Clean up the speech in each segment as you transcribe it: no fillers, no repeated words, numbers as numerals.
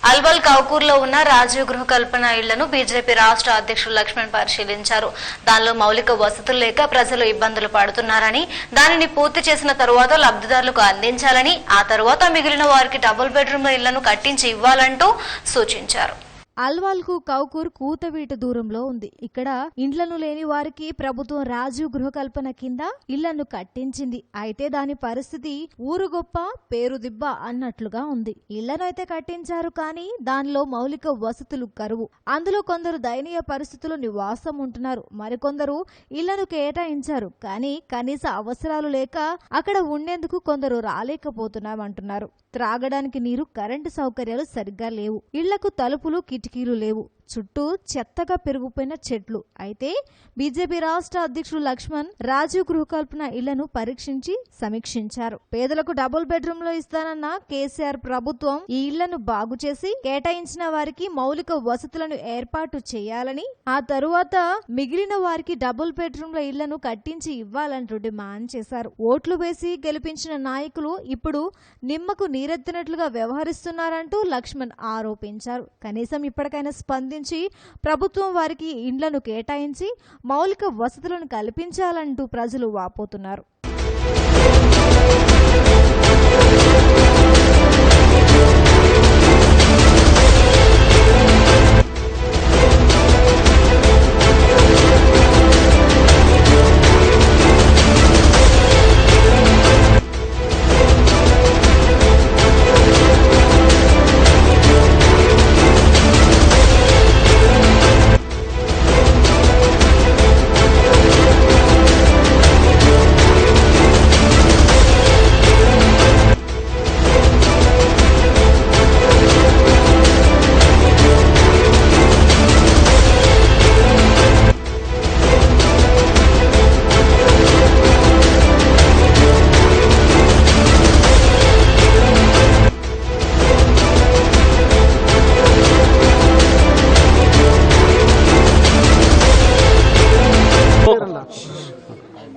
అల్వాల్ కౌకూర్లో ఉన్న రాజీవ్ గృహ కల్పన ఇళ్లను బీజేపీ రాష్ట్ర అధ్యక్షుడు లక్ష్మణ్ పరిశీలించారు. దానిలో మౌలిక వసతులు లేక ప్రజలు ఇబ్బందులు పడుతున్నారని, దానిని పూర్తి చేసిన తరువాత లబ్ధిదారులకు అందించాలని, ఆ తరువాత మిగిలిన వారికి డబుల్ బెడ్రూమ్ల ఇళ్లను కట్టించి ఇవ్వాలంటూ సూచించారు. అల్వాల్ కు కౌకూర్ కూతవీట దూరంలో ఉంది. ఇక్కడ ఇండ్లను లేని వారికి ప్రభుత్వం రాజీవ్ గృహకల్పన కింద ఇళ్లను కట్టించింది. అయితే దాని పరిస్థితి ఊరు గొప్ప పేరు దిబ్బ అన్నట్లుగా ఉంది. ఇళ్లనైతే కట్టించారు, కానీ దానిలో మౌలిక వసతులు కరువు. అందులో కొందరు దయనీయ పరిస్థితుల్లో నివాసం ఉంటున్నారు. మరికొందరు ఇళ్లను కేటాయించారు, కానీ కనీస అవసరాలు లేక అక్కడ ఉండేందుకు కొందరు రాలేకపోతున్నామంటున్నారు. త్రాగడానికి నీరు, కరెంటు సౌకర్యాలు సరిగ్గా లేవు. ఇళ్లకు తలుపులు, కిటికీలు లేవు. చుట్టూ చెత్తగా పెరిగిపోయిన చెట్లు. అయితే బీజేపీ రాష్ట్ర అధ్యక్షుడు లక్ష్మణ్ రాజీవ్ గృహకల్పన ఇళ్లను పరీక్షించి సమీక్షించారు. పేదలకు డబుల్ బెడ్రూమ్లో ఇస్తానన్న కేసీఆర్ ప్రభుత్వం ఈ ఇళ్లను బాగు చేసి కేటాయించిన వారికి మౌలిక వసతులను ఏర్పాటు చేయాలని, ఆ తరువాత మిగిలిన వారికి డబుల్ బెడ్రూమ్ల ఇళ్లను కట్టించి ఇవ్వాలంటూ డిమాండ్ చేశారు. ఓట్లు వేసి గెలిపించిన నాయకులు ఇప్పుడు నిమ్మకు నీరెత్తినట్లుగా వ్యవహరిస్తున్నారంటూ లక్ష్మణ్ ఆరోపించారు. కనీసం ఇప్పటికైనా స్పందించి ప్రభుత్వం వారికి ఇండ్లను కేటాయించి మౌలిక వసతులను కల్పించాలంటూ ప్రజలు వాపోతున్నారు.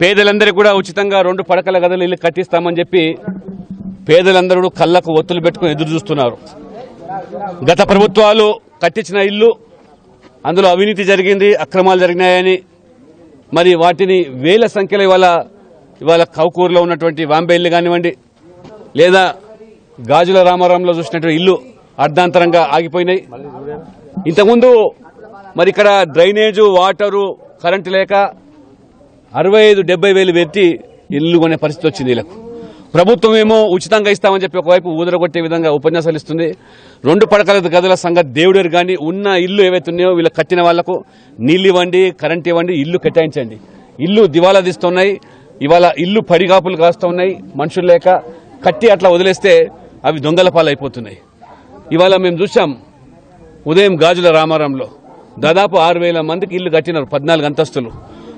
పేదలందరికీ కూడా ఉచితంగా 2 పడకల గదులు ఇల్లు కట్టిస్తామని చెప్పి పేదలందరూ కళ్ళకు ఒత్తులు పెట్టుకుని ఎదురు చూస్తున్నారు. గత ప్రభుత్వాలు కట్టించిన ఇల్లు, అందులో అవినీతి జరిగింది, అక్రమాలు జరిగినాయని మరి వాటిని వేల సంఖ్యలో ఇవాళ కౌకూరులో ఉన్నటువంటి వాంబే ఇల్లు కానివ్వండి, లేదా గాజుల రామారంలో చూసినటువంటి ఇల్లు అర్ధాంతరంగా ఆగిపోయినాయి. ఇంతకుముందు మరి ఇక్కడ డ్రైనేజు, వాటరు, కరెంటు లేక 65-70 వేలు పెట్టి ఇల్లు కొనే పరిస్థితి వచ్చింది. వీళ్ళకు ప్రభుత్వం ఏమో ఉచితంగా ఇస్తామని చెప్పి ఒకవైపు ఊదరగొట్టే విధంగా ఉపన్యాసాలు ఇస్తుంది. 2 పడకల గదుల సంగతి దేవుడేరు, కానీ ఉన్న ఇల్లు ఏవైతే ఉన్నాయో వీళ్ళు కట్టిన వాళ్లకు నీళ్ళు ఇవ్వండి, కరెంట్ ఇవ్వండి, ఇల్లు కేటాయించండి. ఇల్లు దివాలా తీస్తున్నాయి. ఇవాళ ఇల్లు పడిగాపులు కాస్తున్నాయి. మనుషులు లేక కట్టి అట్లా వదిలేస్తే అవి దొంగల పాలు అయిపోతున్నాయి. ఇవాళ మేము చూసాం, ఉదయం గాజుల రామారంలో దాదాపు 6,000 మందికి ఇల్లు కట్టినారు, 14 అంతస్తులు.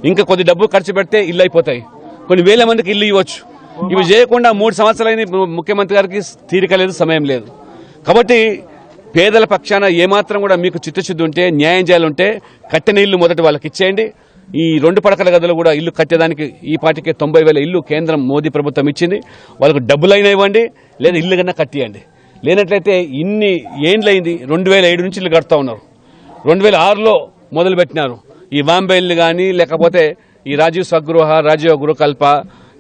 ఇంకా కొద్ది డబ్బు ఖర్చు పెడితే ఇల్లు అయిపోతాయి. కొన్ని వేల మందికి ఇల్లు ఇవ్వచ్చు. ఇవి చేయకుండా 3 సంవత్సరాలైన ముఖ్యమంత్రి గారికి తీరిక లేదు, సమయం లేదు. కాబట్టి పేదల పక్షాన ఏమాత్రం కూడా మీకు చిత్తశుద్ధి ఉంటే, న్యాయం చేయాలంటే కట్టిన ఇల్లు మొదటి వాళ్ళకి ఇచ్చేయండి. ఈ 2 పడకల గదులు కూడా ఇల్లు కట్టేదానికి ఈ పాటికే 90,000 ఇల్లు కేంద్రం మోదీ ప్రభుత్వం ఇచ్చింది. వాళ్ళకు డబ్బులైనా ఇవ్వండి, లేదా ఇల్లు కన్నా కట్టియండి. లేనట్లయితే ఇన్ని ఏండ్లైంది, 2007 నుంచి ఇల్లు కడతా ఉన్నారు. 2006లో మొదలుపెట్టినారు. ఈ వాంబే ఇల్లు కానీ, లేకపోతే ఈ రాజీవ్ స్వగృహ, రాజీవ్ గృహకల్ప,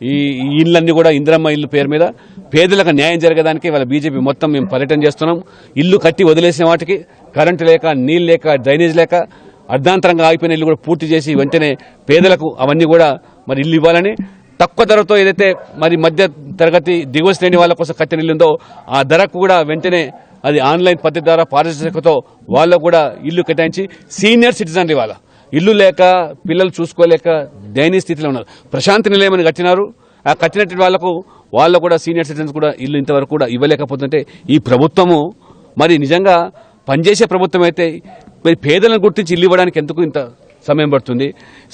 ఈ ఇళ్ళన్నీ కూడా ఇందిరమ్మ ఇల్లు పేరు మీద పేదలకు న్యాయం జరగడానికి వాళ్ళ బీజేపీ మొత్తం మేము పర్యటన చేస్తున్నాం. ఇల్లు కట్టి వదిలేసిన వాటికి కరెంటు లేక, నీళ్ళు లేక, డ్రైనేజ్ లేక అర్ధాంతరంగా ఆగిపోయిన ఇల్లు కూడా పూర్తి చేసి వెంటనే పేదలకు అవన్నీ కూడా మరి ఇల్లు ఇవ్వాలని, తక్కువ ధరతో ఏదైతే మరి మధ్య తరగతి దిగువ శ్రేణి వాళ్ళ కోసం కట్టిన ఇల్లు ఉందో ఆ ధరకు కూడా వెంటనే అది ఆన్లైన్ పద్ధతి ద్వారా పారదర్శకతో వాళ్ళకు కూడా ఇల్లు కేటాయించి, సీనియర్ సిటిజన్లు ఇవాళ ఇల్లు లేక, పిల్లలు చూసుకోలేక దయనీయ స్థితిలో ఉన్నారు. ప్రశాంతి నిలయమని కట్టినారు. ఆ కట్టినట్టు వాళ్ళు కూడా సీనియర్ సిటిజన్స్ కూడా ఇల్లు ఇంతవరకు కూడా ఇవ్వలేకపోతుంటే ఈ ప్రభుత్వము మరి నిజంగా పనిచేసే ప్రభుత్వం అయితే మరి పేదలను గుర్తించి ఇల్లు ఇవ్వడానికి ఎందుకు ఇంత సమయం పడుతుంది?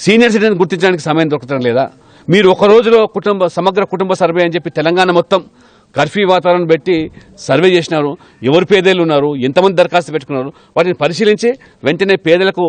సీనియర్ సిటిజన్ గుర్తించడానికి సమయం దొరకడం లేదా? మీరు ఒక రోజులో సమగ్ర కుటుంబ సర్వే అని చెప్పి తెలంగాణ మొత్తం కర్ఫ్యూ వాతావరణం పెట్టి సర్వే చేసినారు. ఎవరు పేదలు ఉన్నారు, ఎంతమంది దరఖాస్తు పెట్టుకున్నారు, వాటిని పరిశీలించి వెంటనే పేదలకు